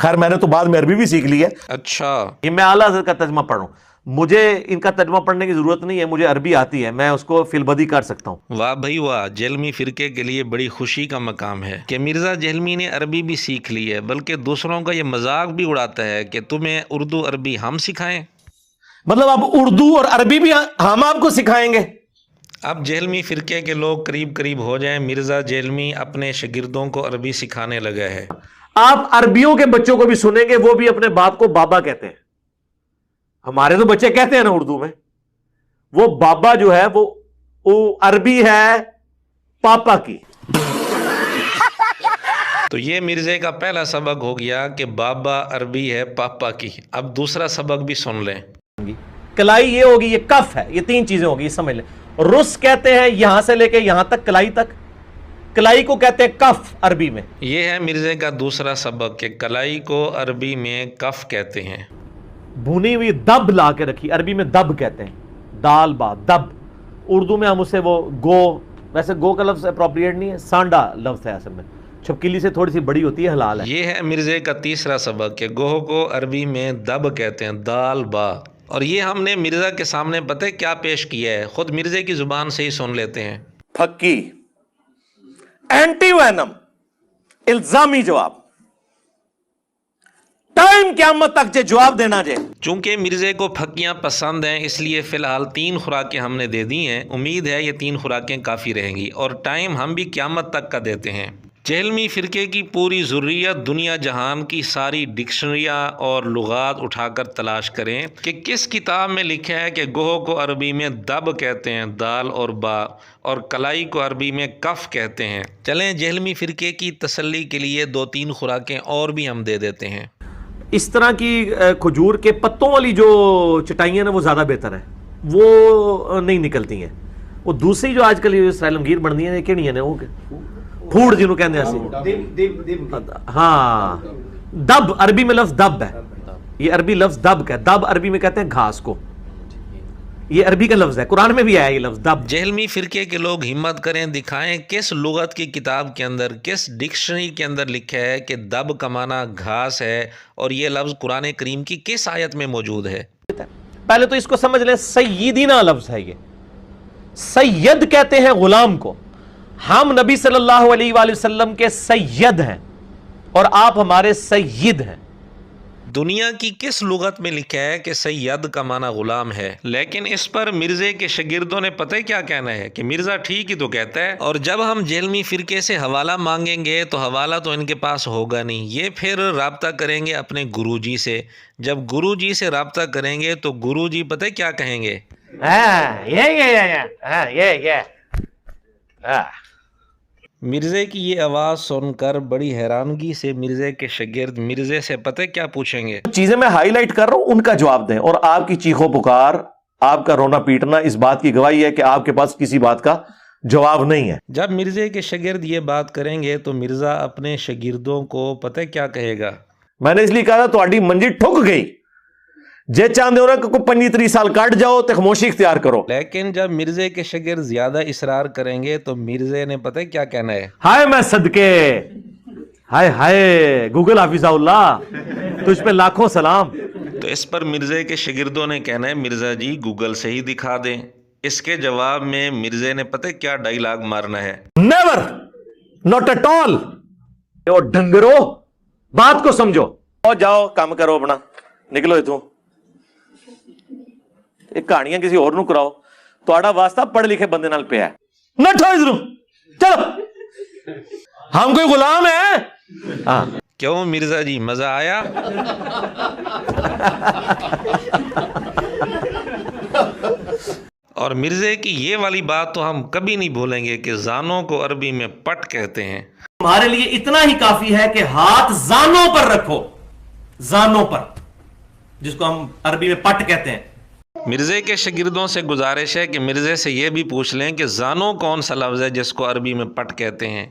خیر میں نے تو بعد میں عربی بھی سیکھ لی ہے. اچھا یہ میں اعلیٰ حضرت کا ترجمہ پڑھ رہا ہوں, مجھے ان کا ترجمہ پڑھنے کی ضرورت نہیں ہے, مجھے عربی آتی ہے, میں اس کو فی البدی کر سکتا ہوں. واہ بھائی واہ، جہلمی فرقے کے لیے بڑی خوشی کا مقام ہے کہ مرزا جہلمی نے عربی بھی سیکھ لی ہے، بلکہ دوسروں کا یہ مذاق بھی اڑاتا ہے کہ تمہیں اردو عربی ہم سکھائیں. مطلب اب اردو اور عربی بھی ہم آپ کو سکھائیں گے؟ اب جہلمی فرقے کے لوگ قریب قریب ہو جائیں، مرزا جہلمی اپنے شاگردوں کو عربی سکھانے لگا ہے. آپ عربیوں کے بچوں کو بھی سنیں گے، وہ بھی اپنے باپ کو بابا کہتے ہیں. ہمارے تو بچے کہتے ہیں نا اردو میں، وہ بابا جو ہے وہ عربی ہے پاپا کی. تو یہ مرزے کا پہلا سبق ہو گیا کہ بابا عربی ہے پاپا کی. اب دوسرا سبق بھی سن لیں. کلائی یہ ہوگی، یہ کف ہے، یہ تین چیزیں ہوگی، یہ سمجھ لیں. رس کہتے ہیں یہاں سے لے کے یہاں تک، کلائی تک. کلائی کو کہتے ہیں کف عربی میں. یہ ہے مرزے کا دوسرا سبق کہ کلائی کو عربی میں کف کہتے ہیں. بھونی ہوئی دب لا کے رکھی، عربی میں دب کہتے ہیں، دال با دب. اردو میں ہم اسے وہ گو، ویسے گو کا لفظ اپروپریٹ نہیں ہے، سانڈا لفظ ہے اصل میں، چھپکلی سے تھوڑی سی بڑی ہوتی ہے، حلال ہے. یہ ہے مرزے کا تیسرا سبق کہ گوہ کو عربی میں دب کہتے ہیں، دال با. اور یہ ہم نے مرزا کے سامنے پتہ ہے کیا پیش کیا ہے، خود مرزے کی زبان سے ہی سن لیتے ہیں. پھکی، اینٹی وینم، الزامی جواب. ٹائم قیامت تک جے جواب دینا جے. چونکہ مرزے کو پھکیاں پسند ہیں، اس لیے فی الحال 3 خوراکیں ہم نے دے دی ہیں. امید ہے یہ 3 خوراکیں کافی رہیں گی، اور ٹائم ہم بھی قیامت تک کا دیتے ہیں. جہلمی فرقے کی پوری ذریت دنیا جہان کی ساری ڈکشنریاں اور لغات اٹھا کر تلاش کریں کہ کس کتاب میں لکھا ہے کہ گوہ کو عربی میں دب کہتے ہیں، دال اور با، اور کلائی کو عربی میں کف کہتے ہیں. چلیں جہلمی فرقے کی تسلی کے لیے 2-3 خوراکیں اور بھی ہم دے دیتے ہیں. اس طرح کی کھجور کے پتوں والی جو چٹائیاں نا وہ زیادہ بہتر ہے، وہ نہیں نکلتی ہیں. وہ دوسری جو آج کل سیلم گیر بن دی ہیں کہڑی ہیں وہ پھوڑ جنہوں کہتے ہیں، ہاں دب عربی میں لفظ دب ہے. یہ عربی لفظ دب کا ہے. دب عربی میں کہتے ہیں گھاس کو، یہ عربی کا لفظ ہے، قرآن میں بھی آیا یہ لفظ دب. جہلمی فرقے کے لوگ ہمت کریں، دکھائیں کس لغت کی کتاب کے اندر، کس ڈکشنری کے اندر لکھا ہے کہ دب کا معنی گھاس ہے، اور یہ لفظ قرآن کریم کی کس آیت میں موجود ہے. پہلے تو اس کو سمجھ لیں، سیدنا لفظ ہے. یہ سید کہتے ہیں غلام کو. ہم نبی صلی اللہ علیہ وآلہ وسلم کے سید ہیں اور آپ ہمارے سید ہیں. دنیا کی کس لغت میں لکھا ہے کہ سید کا معنی غلام ہے؟ لیکن اس پر مرزے کے شاگردوں نے پتہ کیا کہنا ہے کہ مرزا ٹھیک ہی تو کہتا ہے، اور جب ہم جہلمی فرقے سے حوالہ مانگیں گے تو حوالہ تو ان کے پاس ہوگا نہیں. یہ پھر رابطہ کریں گے اپنے گرو جی سے. جب گرو جی سے رابطہ کریں گے تو گرو جی پتہ کیا کہیں گے؟ مرزے کی یہ آواز سن کر بڑی حیرانگی سے مرزے کے شاگرد مرزے سے پتہ کیا پوچھیں گے؟ چیزیں میں ہائی لائٹ کر رہا ہوں، ان کا جواب دیں. اور آپ کی چیخو پکار، آپ کا رونا پیٹنا اس بات کی گواہی ہے کہ آپ کے پاس کسی بات کا جواب نہیں ہے. جب مرزے کے شاگرد یہ بات کریں گے تو مرزا اپنے شاگردوں کو پتہ کیا کہے گا؟ میں نے اس لیے کہا تھا تہاڈی منجی ٹھک گئی، جے چاہتے ہو نا کہ کوئی 25-30 سال کٹ جاؤ تو خاموشی اختیار کرو. لیکن جب مرزے کے شاگرد زیادہ اصرار کریں گے تو مرزے نے پتہ کیا کہنا ہے؟ ہائے میں صدقے، ہائے ہائے گوگل حافظ اللہ، تجھ پہ لاکھوں سلام. تو اس پر مرزے کے شاگردوں نے کہنا ہے مرزا جی گوگل سے ہی دکھا دیں. اس کے جواب میں مرزے نے پتہ کیا ڈائیلاگ مارنا ہے؟ Never, not at all. ڈنگرو بات کو سمجھو، جاؤ کام کرو اپنا، نکلو اتوں. یہ کہانیاں کسی اور نو کراؤ، تہاڈا واسطہ پڑھ لکھے بندے نال پیا ہے. نٹھو ادھروں، چلو ہم کوئی غلام ہیں؟ ہاں کیوں مرزا جی مزہ آیا؟ اور مرزے کی یہ والی بات تو ہم کبھی نہیں بھولیں گے کہ زانوں کو عربی میں پٹ کہتے ہیں. ہمارے لیے اتنا ہی کافی ہے کہ ہاتھ زانوں پر رکھو، زانوں پر، جس کو ہم عربی میں پٹ کہتے ہیں. مرزے کے شاگردوں سے گزارش ہے کہ مرزے سے یہ بھی پوچھ لیں کہ زانوں کون سا لفظ ہے جس کو عربی میں پٹ کہتے ہیں.